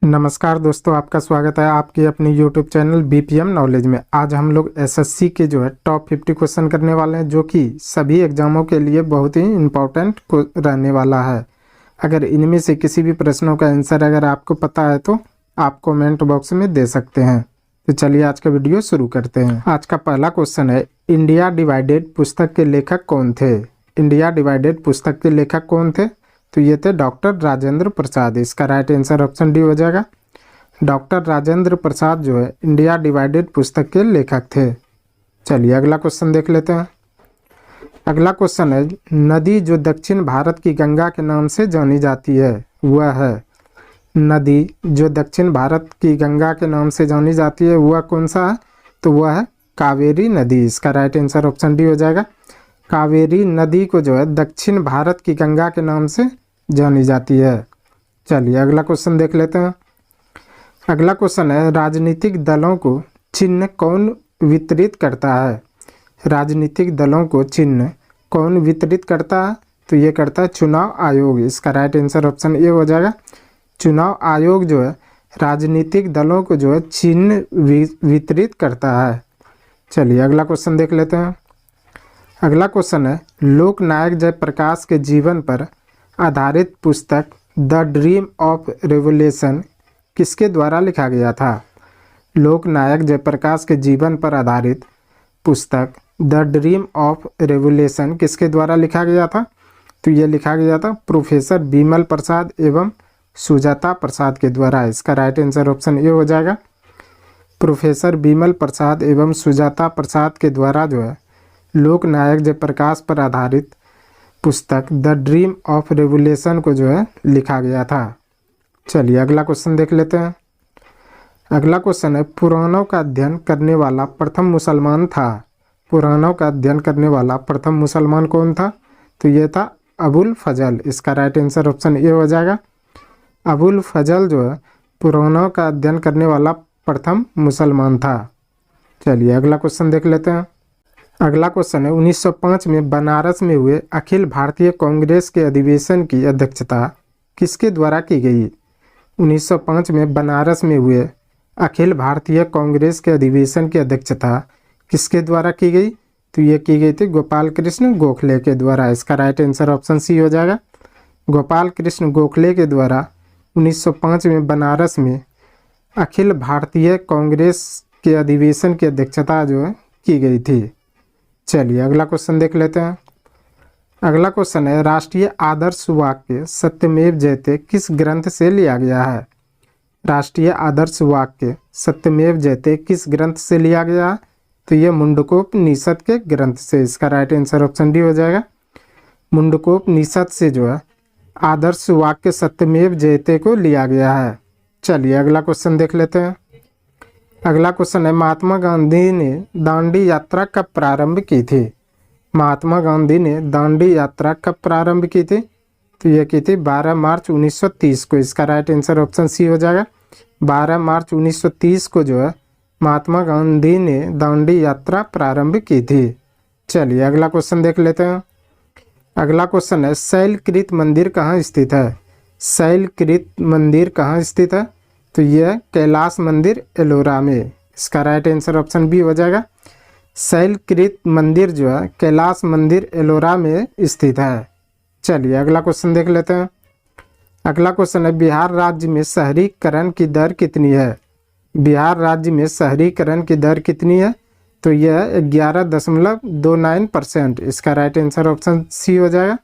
नमस्कार दोस्तों, आपका स्वागत है आपके अपने YouTube चैनल बीपीएम नॉलेज में। आज हम लोग एसएससी के टॉप 50 क्वेश्चन करने वाले हैं, जो कि सभी एग्जामों के लिए बहुत ही इम्पोर्टेंट रहने वाला है। अगर इनमें से किसी भी प्रश्नों का आंसर अगर आपको पता है तो आप कमेंट बॉक्स में दे सकते हैं। तो चलिए आज का वीडियो शुरू करते हैं। आज का पहला क्वेश्चन है, इंडिया डिवाइडेड पुस्तक के लेखक कौन थे? इंडिया डिवाइडेड पुस्तक के लेखक कौन थे? तो ये थे डॉक्टर राजेंद्र प्रसाद। इसका राइट आंसर ऑप्शन डी हो जाएगा। Doctor Rajendra Prasad India divided पुस्तक के लेखक थे। चलिए अगला क्वेश्चन देख लेते हैं। अगला क्वेश्चन है, नदी जो दक्षिण भारत की गंगा के नाम से जानी जाती है वह है। नदी जो दक्षिण भारत की गंगा के नाम से जानी जाती है वह कौन सा है? तो वह है कावेरी नदी। इसका राइट आंसर ऑप्शन डी हो जाएगा। कावेरी नदी को दक्षिण भारत की गंगा के नाम से जानी जाती है। चलिए अगला क्वेश्चन देख लेते हैं। अगला क्वेश्चन है, राजनीतिक दलों को चिन्ह कौन वितरित करता है? राजनीतिक दलों को चिन्ह कौन वितरित करता है? तो ये करता है चुनाव आयोग। इसका राइट आंसर ऑप्शन ए हो जाएगा। चुनाव आयोग राजनीतिक दलों को चिन्ह वितरित करता है। चलिए अगला क्वेश्चन देख लेते हैं। अगला क्वेश्चन है, लोकनायक जयप्रकाश के जीवन पर आधारित पुस्तक द ड्रीम ऑफ रेवोल्यूशन किसके द्वारा लिखा गया था? लोकनायक जयप्रकाश के जीवन पर आधारित पुस्तक द ड्रीम ऑफ रेवोल्यूशन किसके द्वारा लिखा गया था? तो ये लिखा गया था प्रोफेसर बिमल प्रसाद एवं सुजाता प्रसाद के द्वारा। इसका राइट आंसर ऑप्शन ए हो जाएगा। प्रोफेसर बिमल प्रसाद एवं सुजाता प्रसाद के द्वारा लोकनायक जयप्रकाश पर आधारित पुस्तक द ड्रीम ऑफ रेवोल्यूशन को लिखा गया था। चलिए अगला क्वेश्चन देख लेते हैं। अगला क्वेश्चन है, पुराणों का अध्ययन करने वाला प्रथम मुसलमान था। पुराणों का अध्ययन करने वाला प्रथम मुसलमान कौन था? तो ये था अबुल फजल। इसका राइट आंसर ऑप्शन ए हो जाएगा। अबुल फजल पुराणों का अध्ययन करने वाला प्रथम मुसलमान था। चलिए अगला क्वेश्चन देख लेते हैं। अगला क्वेश्चन है, 1905 में बनारस में हुए अखिल भारतीय कांग्रेस के अधिवेशन की अध्यक्षता किसके द्वारा की गई? 1905 में बनारस में हुए अखिल भारतीय कांग्रेस के अधिवेशन की अध्यक्षता किसके द्वारा की गई? तो ये की गई थी गोपाल कृष्ण गोखले के द्वारा। इसका राइट आंसर ऑप्शन सी हो जाएगा। गोपाल कृष्ण गोखले के द्वारा 1905 में बनारस में अखिल भारतीय कांग्रेस के अधिवेशन की अध्यक्षता की गई थी। चलिए अगला क्वेश्चन देख लेते हैं। अगला क्वेश्चन है, राष्ट्रीय आदर्श वाक्य सत्यमेव जयते किस ग्रंथ से लिया गया है? राष्ट्रीय आदर्श वाक्य सत्यमेव जयते किस ग्रंथ से लिया गया है? तो ये मुंडकोपनिषद के ग्रंथ से। इसका राइट आंसर ऑप्शन डी हो जाएगा। मुंडकोपनिषद से आदर्श वाक्य सत्यमेव जयते को लिया गया है। चलिए अगला क्वेश्चन देख लेते हैं। अगला क्वेश्चन है, महात्मा गांधी ने दांडी यात्रा कब प्रारंभ की थी? महात्मा गांधी ने दांडी यात्रा कब प्रारंभ की थी? तो यह की थी 12 मार्च 1930 को। इसका राइट आंसर ऑप्शन सी हो जाएगा। 12 मार्च 1930 को महात्मा गांधी ने दांडी यात्रा प्रारंभ की थी। चलिए अगला क्वेश्चन देख लेते हैं। अगला क्वेश्चन है, शैलकृत मंदिर कहाँ स्थित है? शैलकृत मंदिर कहाँ स्थित है? तो यह कैलाश मंदिर एलोरा में। इसका राइट आंसर ऑप्शन बी हो जाएगा। शैलकृत मंदिर कैलाश मंदिर एलोरा में स्थित है। चलिए अगला क्वेश्चन देख लेते हैं। अगला क्वेश्चन है, बिहार राज्य में शहरीकरण की दर कितनी है? बिहार राज्य में शहरीकरण की दर कितनी है? तो यह 11.29%। इसका राइट आंसर ऑप्शन सी हो जाएगा।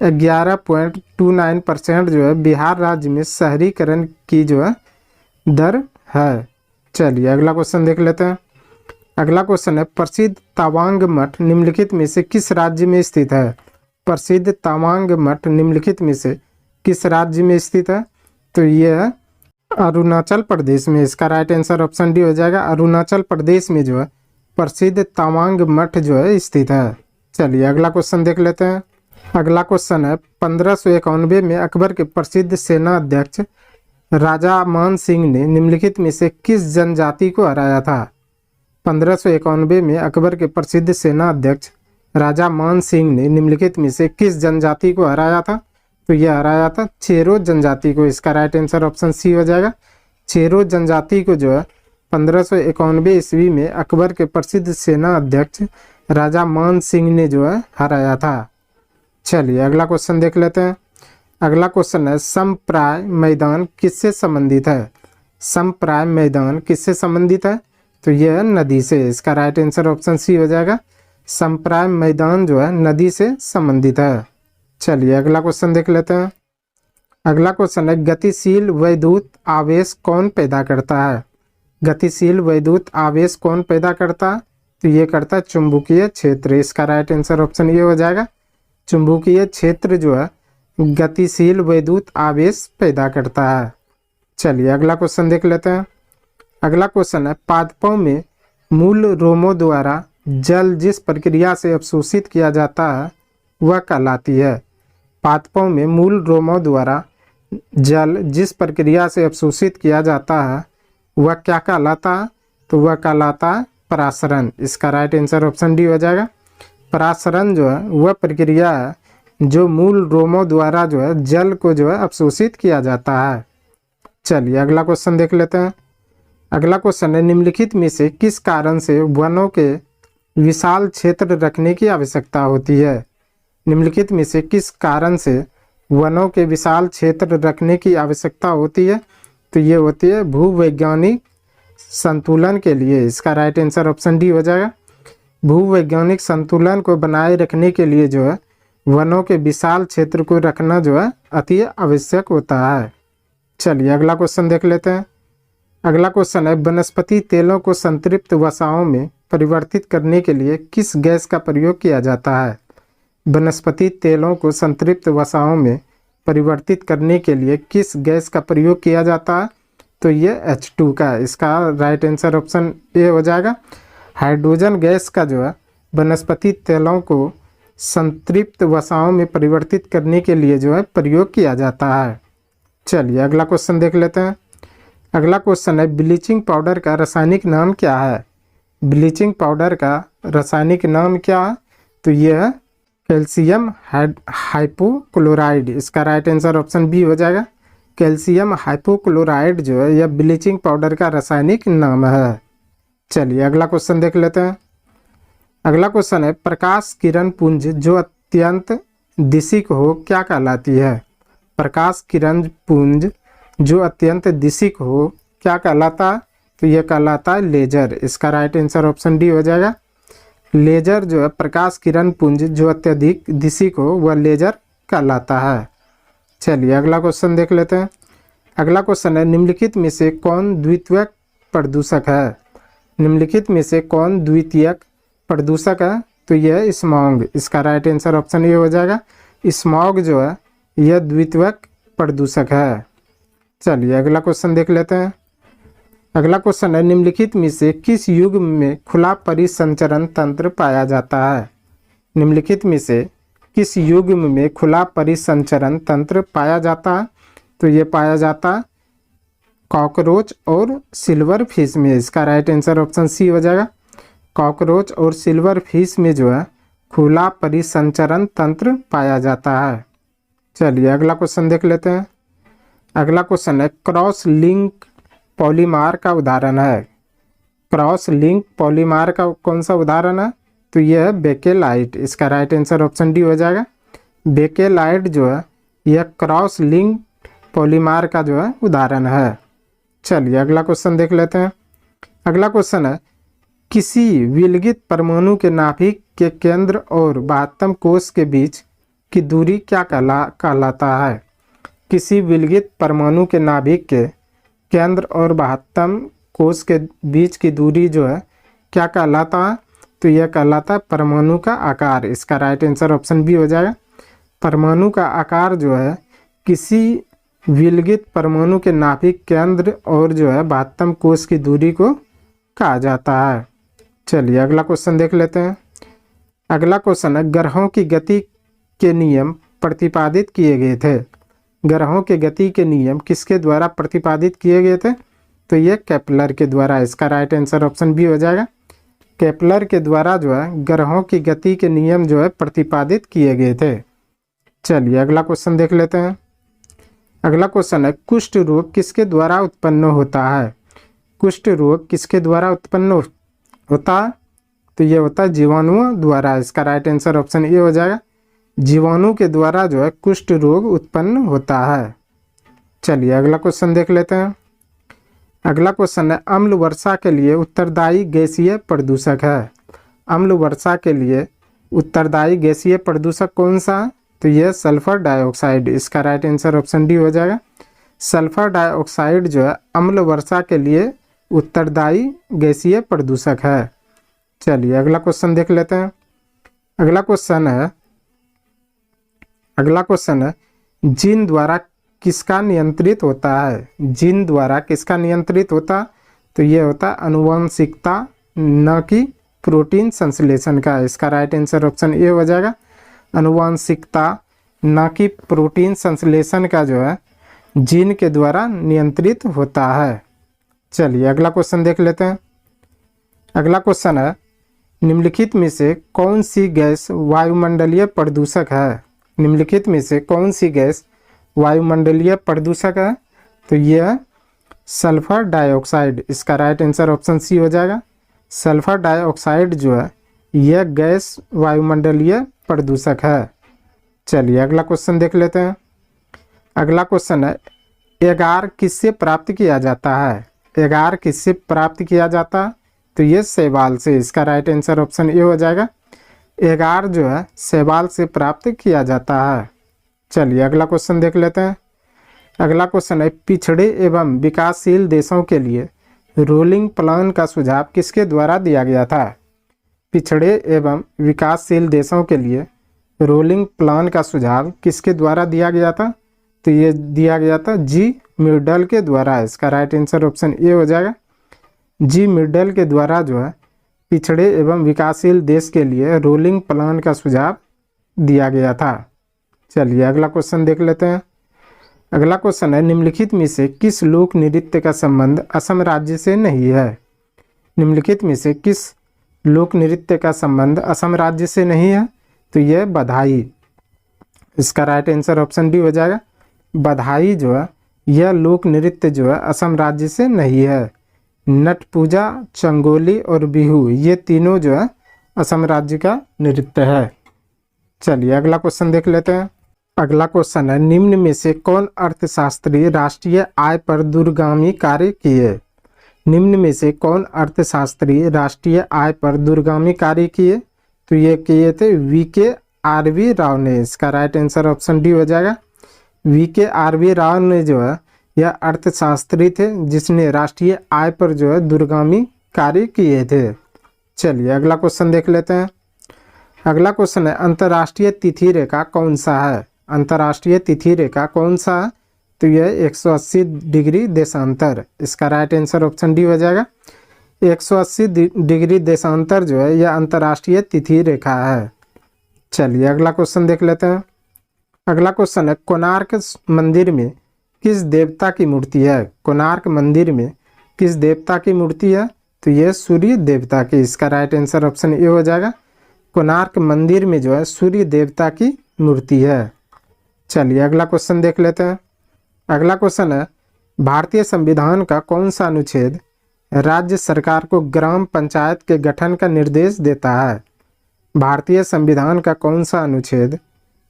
11.29% बिहार राज्य में शहरीकरण की दर है। चलिए अगला क्वेश्चन देख लेते हैं। अगला क्वेश्चन है, प्रसिद्ध तवांग मठ निम्नलिखित में से किस राज्य में स्थित है? प्रसिद्ध तवांग मठ निम्नलिखित में से किस राज्य में स्थित है? तो यह अरुणाचल प्रदेश में। इसका राइट आंसर ऑप्शन डी हो जाएगा। अरुणाचल प्रदेश में प्रसिद्ध तवांग मठ स्थित है। चलिए अगला क्वेश्चन देख लेते हैं। अगला क्वेश्चन है, 1591 में अकबर के प्रसिद्ध सेना अध्यक्ष राजा मान सिंह ने निम्नलिखित में से किस जनजाति को हराया था? 1591 में अकबर के प्रसिद्ध सेना अध्यक्ष राजा मान सिंह ने निम्नलिखित में से किस जनजाति को हराया था? तो ये हराया था चेरो जनजाति को। इसका राइट आंसर ऑप्शन सी हो जाएगा। चेरो जनजाति को जो है 1591 ईस्वी में अकबर के प्रसिद्ध सेना अध्यक्ष राजा मान सिंह ने जो है हराया था। चलिए अगला क्वेश्चन देख लेते हैं। अगला क्वेश्चन है समप्राय मैदान किससे संबंधित है? समप्राय मैदान किससे संबंधित है? तो यह है नदी से। इसका राइट आंसर ऑप्शन सी हो जाएगा। समप्राय मैदान जो है नदी से संबंधित है। चलिए अगला क्वेश्चन देख लेते हैं। अगला क्वेश्चन है गतिशील वैद्युत आवेश कौन पैदा करता है? गतिशील वैद्युत आवेश कौन पैदा करता है? तो ये करता है चुंबकीय क्षेत्र। इसका राइट आंसर ऑप्शन ये हो जाएगा। चुंबकीय क्षेत्र जो है गतिशील वैद्युत आवेश पैदा करता है। चलिए अगला क्वेश्चन देख लेते हैं। अगला क्वेश्चन है पादपों में मूल रोमों द्वारा जल जिस प्रक्रिया से अवशोषित किया जाता है वह कहलाती है। पादपों में मूल रोमों द्वारा जल जिस प्रक्रिया से अवशोषित किया जाता है वह क्या कहलाता है? तो वह कहलाता है परासरण। इसका राइट आंसर ऑप्शन डी हो जाएगा। परासरण जो है वह प्रक्रिया है जो मूल रोमों द्वारा जो है जल को जो है अवशोषित किया जाता है। चलिए अगला क्वेश्चन देख लेते हैं। अगला क्वेश्चन है निम्नलिखित में से किस कारण से वनों के विशाल क्षेत्र रखने की आवश्यकता होती है? निम्नलिखित में से किस कारण से वनों के विशाल क्षेत्र रखने की आवश्यकता होती है? तो ये होती है भूवैज्ञानिक संतुलन के लिए। इसका राइट आंसर ऑप्शन डी हो जाएगा। भूवैज्ञानिक संतुलन को बनाए रखने के लिए जो है वनों के विशाल क्षेत्र को रखना जो है अति आवश्यक होता है। चलिए अगला क्वेश्चन देख लेते हैं। अगला क्वेश्चन है वनस्पति तेलों को संतृप्त वसाओं में परिवर्तित करने के लिए किस गैस का प्रयोग किया जाता है? वनस्पति तेलों को संतृप्त वसाओं में परिवर्तित करने के लिए किस गैस का प्रयोग किया जाता है? तो ये H2 का। इसका राइट आंसर ऑप्शन ए हो जाएगा। हाइड्रोजन गैस का जो है वनस्पति तेलों को संतृप्त वसाओं में परिवर्तित करने के लिए जो है प्रयोग किया जाता है। चलिए अगला क्वेश्चन देख लेते हैं। अगला क्वेश्चन है ब्लीचिंग पाउडर का रासायनिक नाम क्या है? ब्लीचिंग पाउडर का रासायनिक नाम क्या है? तो यह है कैल्शियम हाइपोक्लोराइड। इसका राइट आंसर ऑप्शन बी हो जाएगा। कैल्शियम हाइपोक्लोराइड जो है यह ब्लीचिंग पाउडर का रासायनिक नाम है। चलिए अगला क्वेश्चन देख लेते हैं। अगला क्वेश्चन है प्रकाश किरण पुंज जो अत्यंत दिशिक हो क्या कहलाती है? प्रकाश किरण पुंज जो अत्यंत दिशिक हो क्या कहलाता है? तो यह कहलाता है लेजर। इसका राइट आंसर ऑप्शन डी हो जाएगा। लेजर जो है प्रकाश किरण पुंज जो अत्यधिक दिशिक हो वह लेजर कहलाता है। चलिए अगला क्वेश्चन देख लेते हैं। अगला क्वेश्चन है निम्नलिखित में से कौन द्वितीयक प्रदूषक है? निम्नलिखित में से कौन द्वितीयक प्रदूषक है? तो यह है स्मॉग। इसका राइट आंसर ऑप्शन ये हो जाएगा। स्मॉग जो है यह द्वितीयक प्रदूषक है। चलिए अगला क्वेश्चन देख लेते हैं। अगला क्वेश्चन है निम्नलिखित में से किस युग में खुला परिसंचरण तंत्र पाया जाता है? निम्नलिखित में से किस युग में खुला परिसंचरण तंत्र पाया जाता है? तो ये पाया जाता है कॉकरोच और सिल्वर फिश में। इसका राइट आंसर ऑप्शन सी हो जाएगा। कॉकरोच और सिल्वर फिश में जो है खुला परिसंचरण तंत्र पाया जाता है। चलिए अगला क्वेश्चन देख लेते हैं। अगला क्वेश्चन है क्रॉस लिंक पॉलीमार का उदाहरण है। क्रॉस लिंक पॉलीमार का कौन सा उदाहरण है? तो यह है बेकेलाइट। इसका राइट आंसर ऑप्शन डी हो जाएगा। बेकेलाइट जो है यह क्रॉस लिंक पॉलीमार का जो है उदाहरण है। चलिए अगला क्वेश्चन देख लेते हैं। अगला क्वेश्चन है किसी विलगित परमाणु के नाभिक के केंद्र और बाह्यतम कोश के बीच की दूरी क्या कहलाता है? किसी विलगित परमाणु के नाभिक के केंद्र और बाह्यतम कोश के बीच की दूरी जो है क्या कहलाता है? तो यह कहलाता है परमाणु का आकार। इसका राइट आंसर ऑप्शन बी हो जाएगा। परमाणु का आकार जो है किसी विलगित परमाणु के नाभिक केंद्र और जो है बाह्यतम कोश की दूरी को कहा जाता है। चलिए अगला क्वेश्चन देख लेते हैं। अगला क्वेश्चन है ग्रहों की गति के नियम प्रतिपादित किए गए थे। ग्रहों के गति के नियम किसके द्वारा प्रतिपादित किए गए थे? तो ये केपलर के द्वारा। इसका राइट आंसर ऑप्शन बी हो जाएगा। केपलर के द्वारा जो है ग्रहों की गति के नियम जो है प्रतिपादित किए गए थे। चलिए अगला क्वेश्चन देख लेते हैं। अगला क्वेश्चन है, कुष्ठ रोग किसके द्वारा उत्पन्न होता है? कुष्ठ रोग किसके द्वारा उत्पन्न होता है? तो ये होता है जीवाणुओं द्वारा। इसका राइट आंसर ऑप्शन ए हो जाएगा। जीवाणु के द्वारा जो है कुष्ठ रोग उत्पन्न होता है। चलिए अगला क्वेश्चन देख लेते हैं। अगला क्वेश्चन है, अम्ल वर्षा के लिए उत्तरदायी गैसीय प्रदूषक है। अम्ल वर्षा के लिए उत्तरदायी गैसीय प्रदूषक कौन सा है? तो यह सल्फर डाइऑक्साइड। इसका राइट आंसर ऑप्शन डी हो जाएगा। सल्फर डाइऑक्साइड जो है अम्ल वर्षा के लिए उत्तरदायी गैसीय प्रदूषक है। चलिए अगला क्वेश्चन देख लेते हैं। अगला क्वेश्चन है, जीन द्वारा किसका नियंत्रित होता है? जीन द्वारा किसका नियंत्रित होता? तो ये होता है आनुवंशिकता, न कि प्रोटीन संश्लेषण का। इसका राइट आंसर ऑप्शन ए हो जाएगा। आनुवंशिकता न कि प्रोटीन संश्लेषण का जो है जीन के द्वारा नियंत्रित होता है। चलिए अगला क्वेश्चन देख लेते हैं। अगला क्वेश्चन है, निम्नलिखित में से कौन सी गैस वायुमंडलीय प्रदूषक है? निम्नलिखित में से कौन सी गैस वायुमंडलीय प्रदूषक है? तो यह सल्फर डाइऑक्साइड। इसका राइट आंसर ऑप्शन सी हो जाएगा। सल्फर डाइऑक्साइड जो है यह गैस वायुमंडलीय प्रदूषक है। चलिए अगला क्वेश्चन देख लेते हैं। अगला क्वेश्चन है, एगार किससे प्राप्त किया जाता है? एगार किससे प्राप्त किया जाता है? तो ये शैवाल से। इसका राइट आंसर ऑप्शन ए हो जाएगा। एगार जो है शैवाल से प्राप्त किया जाता है। चलिए अगला क्वेश्चन देख लेते हैं। अगला क्वेश्चन है, पिछड़े एवं विकासशील देशों के लिए रोलिंग प्लान का सुझाव किसके द्वारा दिया गया था? पिछड़े एवं विकासशील देशों के लिए रोलिंग प्लान का सुझाव किसके द्वारा दिया गया था? तो ये दिया गया था जी मिर्डल के द्वारा। इसका राइट आंसर ऑप्शन ए हो जाएगा। जी मिर्डल के द्वारा जो है पिछड़े एवं विकासशील देश के लिए रोलिंग प्लान का सुझाव दिया गया था। चलिए अगला क्वेश्चन देख लेते हैं। अगला क्वेश्चन है, निम्नलिखित में से किस लोक नृत्य का संबंध असम राज्य से नहीं है? निम्नलिखित में से किस लोक नृत्य का संबंध असम राज्य से नहीं है? तो यह बधाई। इसका राइट आंसर ऑप्शन डी हो जाएगा। बधाई जो है यह लोक नृत्य जो है असम राज्य से नहीं है। नट पूजा, चंगोली और बिहू ये तीनों जो है असम राज्य का नृत्य है। चलिए अगला क्वेश्चन देख लेते हैं। अगला क्वेश्चन है, निम्न में से कौन अर्थशास्त्री राष्ट्रीय आय पर दूरगामी कार्य किए? निम्न में से कौन अर्थशास्त्री राष्ट्रीय आय पर दूरगामी कार्य किए? तो ये किए थे VKRV राव ने। इसका राइट आंसर ऑप्शन डी हो जाएगा। VKRV राव ने जो है यह अर्थशास्त्री थे जिसने राष्ट्रीय आय पर जो है दूरगामी कार्य किए थे। चलिए अगला क्वेश्चन देख लेते हैं। अगला क्वेश्चन है, अंतर्राष्ट्रीय तिथि रेखा कौन सा है? अंतर्राष्ट्रीय तिथि रेखा कौन सा है? तो यह 180 डिग्री देशांतर। इसका राइट आंसर ऑप्शन डी हो जाएगा। 180 डिग्री देशांतर जो है यह अंतर्राष्ट्रीय तिथि रेखा है। चलिए अगला क्वेश्चन देख लेते हैं। अगला क्वेश्चन है, कोणार्क मंदिर में किस देवता की मूर्ति है? कोणार्क मंदिर में किस देवता की मूर्ति है? तो यह सूर्य देवता की। इसका राइट आंसर ऑप्शन ए हो जाएगा। कोणार्क मंदिर में जो है सूर्य देवता की मूर्ति है। चलिए अगला क्वेश्चन देख लेते हैं। अगला क्वेश्चन है, भारतीय संविधान का कौन सा अनुच्छेद राज्य सरकार को ग्राम पंचायत के गठन का निर्देश देता है? भारतीय संविधान का कौन सा अनुच्छेद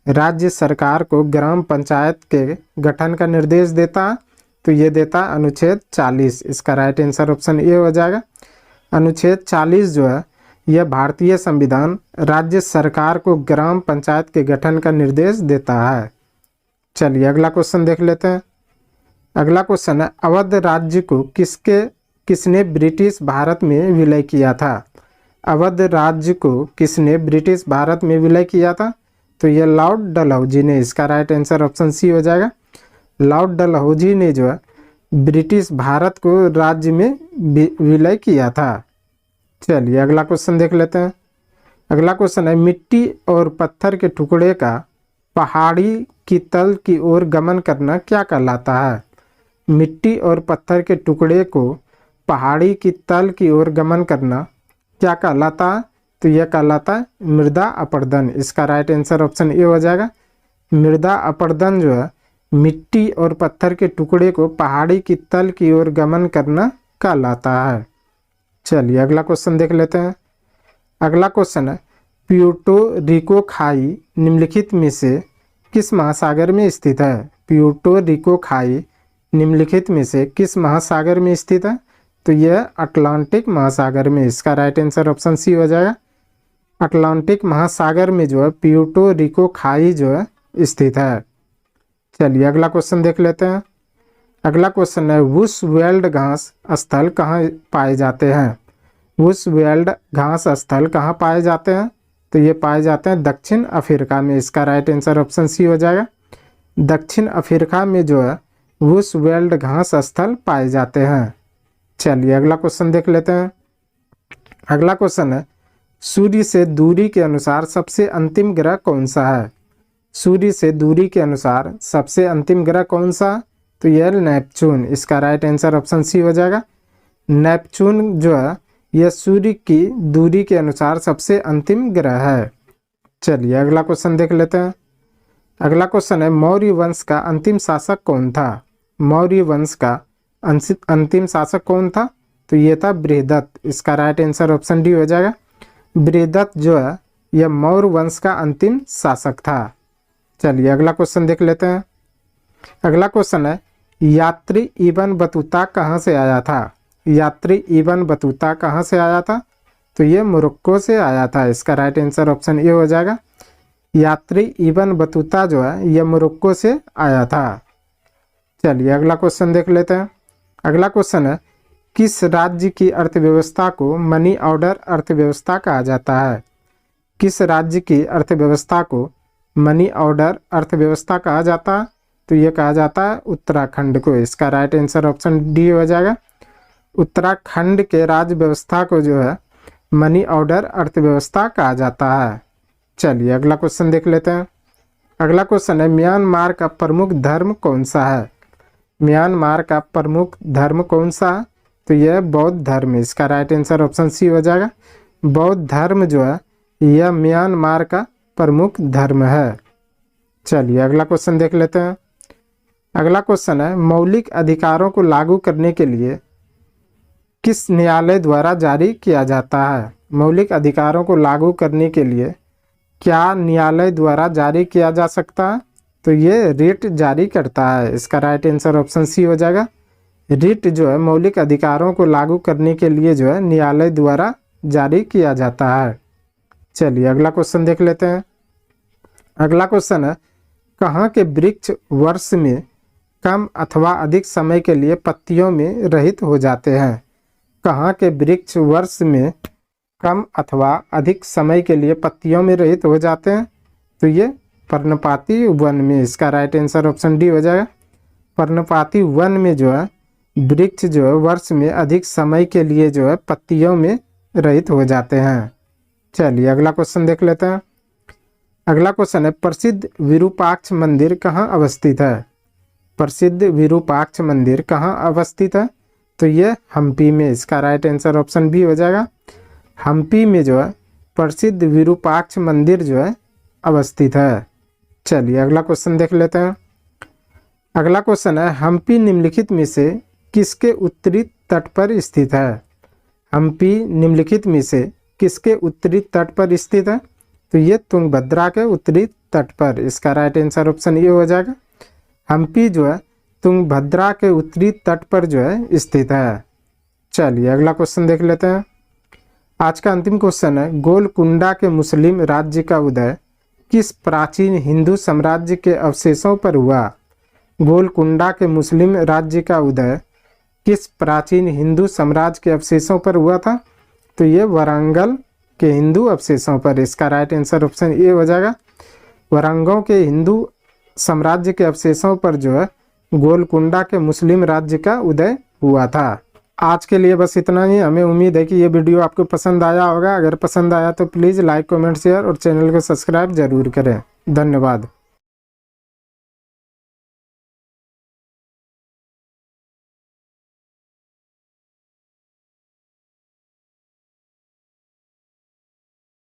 राज्य सरकार को ग्राम पंचायत के गठन का निर्देश देता है? तो ये देता अनुच्छेद 40। इसका राइट आंसर ऑप्शन ए हो जाएगा। अनुच्छेद 40 जो है यह भारतीय संविधान राज्य सरकार को ग्राम पंचायत के गठन का निर्देश देता है। चलिए अगला क्वेश्चन देख लेते हैं। अगला क्वेश्चन है, अवध राज्य को किसने ब्रिटिश भारत में विलय किया था? अवध राज्य को किसने ब्रिटिश भारत में विलय किया था? तो यह लॉर्ड डलहौजी ने। इसका राइट आंसर ऑप्शन सी हो जाएगा। लॉर्ड डलहौजी ने जो है ब्रिटिश भारत को राज्य में विलय किया था। चलिए अगला क्वेश्चन देख लेते हैं। अगला क्वेश्चन है, मिट्टी और पत्थर के टुकड़े का पहाड़ी की तल की ओर गमन करना क्या कहलाता है? मिट्टी और पत्थर के टुकड़े को पहाड़ी की तल की ओर गमन करना क्या कहलाता है? तो यह कहलाता है मृदा अपरदन। इसका राइट आंसर ऑप्शन ए हो जाएगा। मृदा अपरदन जो है मिट्टी और पत्थर के टुकड़े को पहाड़ी की तल की ओर गमन करना कहलाता है। चलिए अगला क्वेश्चन देख लेते हैं। अगला क्वेश्चन है प्यूर्टो रिको खाई निम्नलिखित में से किस महासागर में स्थित है? प्यूर्टो रिको खाई निम्नलिखित में से किस महासागर में स्थित है? तो यह अटलांटिक महासागर में। इसका राइट आंसर ऑप्शन सी हो जाएगा। अटलांटिक महासागर में जो है प्यूर्टो रिको खाई जो है स्थित है। चलिए अगला क्वेश्चन देख लेते हैं। अगला क्वेश्चन है वुशवेल्ड घास स्थल कहाँ पाए जाते हैं? वुशवेल्ड घास स्थल कहाँ पाए जाते हैं? तो ये पाए जाते हैं दक्षिण अफ्रीका में। इसका राइट आंसर ऑप्शन सी हो जाएगा। दक्षिण अफ्रीका में जो है वुशवेल्ड घास स्थल पाए जाते हैं। चलिए अगला क्वेश्चन देख लेते हैं। अगला क्वेश्चन है सूर्य से दूरी के अनुसार सबसे अंतिम ग्रह कौन सा है? सूर्य से दूरी के अनुसार सबसे अंतिम ग्रह कौन सा? तो यह नेपच्यून। इसका राइट आंसर ऑप्शन सी हो जाएगा। नेपच्यून जो है यह सूर्य की दूरी के अनुसार सबसे अंतिम ग्रह है। चलिए अगला क्वेश्चन देख लेते हैं। अगला क्वेश्चन है मौर्य वंश का अंतिम शासक कौन था? मौर्य वंश का अंतिम शासक कौन था? तो ये था बृहदत्त। इसका राइट आंसर ऑप्शन डी हो जाएगा। बृहदत्त जो है यह मौर्य वंश का अंतिम शासक था। चलिए अगला क्वेश्चन देख लेते हैं। अगला क्वेश्चन है यात्री इब्न बतूता कहाँ से आया था? यात्री इब्न बतूता कहाँ से आया था? तो ये मोरक्को से आया था। इसका राइट आंसर ऑप्शन ए हो जाएगा। यात्री इब्न बतूता जो है यह मोरक्को से आया था। चलिए अगला क्वेश्चन देख लेते हैं। अगला क्वेश्चन है किस राज्य की अर्थव्यवस्था को मनी ऑर्डर अर्थव्यवस्था कहा जाता है? किस राज्य की अर्थव्यवस्था को मनी ऑर्डर अर्थव्यवस्था कहा जाता है? तो ये कहा जाता है उत्तराखंड को। इसका राइट आंसर ऑप्शन डी हो जाएगा। उत्तराखंड के राज्य व्यवस्था को जो है मनी ऑर्डर अर्थव्यवस्था कहा जाता है। चलिए अगला क्वेश्चन देख लेते हैं। अगला क्वेश्चन है म्यांमार का प्रमुख धर्म कौन सा है? म्यांमार का प्रमुख धर्म कौन सा है? तो यह बौद्ध धर्म है। इसका राइट आंसर ऑप्शन सी हो जाएगा। बौद्ध धर्म जो है यह म्यांमार का प्रमुख धर्म है। चलिए अगला क्वेश्चन देख लेते हैं। अगला क्वेश्चन है मौलिक अधिकारों को लागू करने के लिए किस न्यायालय द्वारा जारी किया जाता है? मौलिक अधिकारों को लागू करने के लिए क्या न्यायालय द्वारा जारी किया जा सकता है? तो ये रिट जारी करता है। इसका राइट आंसर ऑप्शन सी हो जाएगा। रिट जो है मौलिक अधिकारों को लागू करने के लिए जो है न्यायालय द्वारा जारी किया जाता है। चलिए अगला क्वेश्चन देख लेते हैं। अगला क्वेश्चन है कहाँ के वृक्ष वर्ष में कम अथवा अधिक समय के लिए पत्तियों में रहित हो जाते हैं? कहाँ के वृक्ष वर्ष में कम अथवा अधिक समय के लिए पत्तियों में रहित हो जाते हैं? तो ये पर्णपाती वन में। इसका राइट आंसर ऑप्शन डी हो जाएगा। पर्णपाती वन में जो है वृक्ष जो है वर्ष में अधिक समय के लिए जो है पत्तियों में रहित हो जाते हैं। चलिए अगला क्वेश्चन देख लेते हैं। अगला क्वेश्चन है प्रसिद्ध विरूपाक्ष मंदिर कहाँ अवस्थित है? प्रसिद्ध विरूपाक्ष मंदिर कहाँ अवस्थित है? तो ये हम्पी में। इसका राइट आंसर ऑप्शन बी हो जाएगा। हम्पी में जो है प्रसिद्ध विरूपाक्ष मंदिर जो है अवस्थित है। चलिए अगला क्वेश्चन देख लेते हैं। अगला क्वेश्चन है हम्पी निम्नलिखित में से किसके उत्तरी तट पर स्थित है? हम्पी निम्नलिखित में से किसके उत्तरी तट पर स्थित है? तो ये तुंगभद्रा के उत्तरी तट पर। इसका राइट आंसर ऑप्शन ए हो जाएगा। हम्पी जो है तुंगभद्रा के उत्तरी तट पर जो है स्थित है। चलिए अगला क्वेश्चन देख लेते हैं। आज का अंतिम क्वेश्चन है गोलकुंडा के मुस्लिम राज्य का उदय किस प्राचीन हिंदू साम्राज्य के अवशेषों पर हुआ? गोलकुंडा के मुस्लिम राज्य का उदय किस प्राचीन हिंदू साम्राज्य के अवशेषों पर हुआ था? तो ये वारंगल के हिंदू अवशेषों पर। इसका राइट आंसर ऑप्शन ए हो जाएगा। वारंगल के हिंदू साम्राज्य के अवशेषों पर जो है गोलकुंडा के मुस्लिम राज्य का उदय हुआ था। आज के लिए बस इतना ही। हमें उम्मीद है कि ये वीडियो आपको पसंद आया होगा। अगर पसंद आया तो प्लीज़ लाइक कमेंट शेयर और चैनल को सब्सक्राइब जरूर करें। धन्यवाद।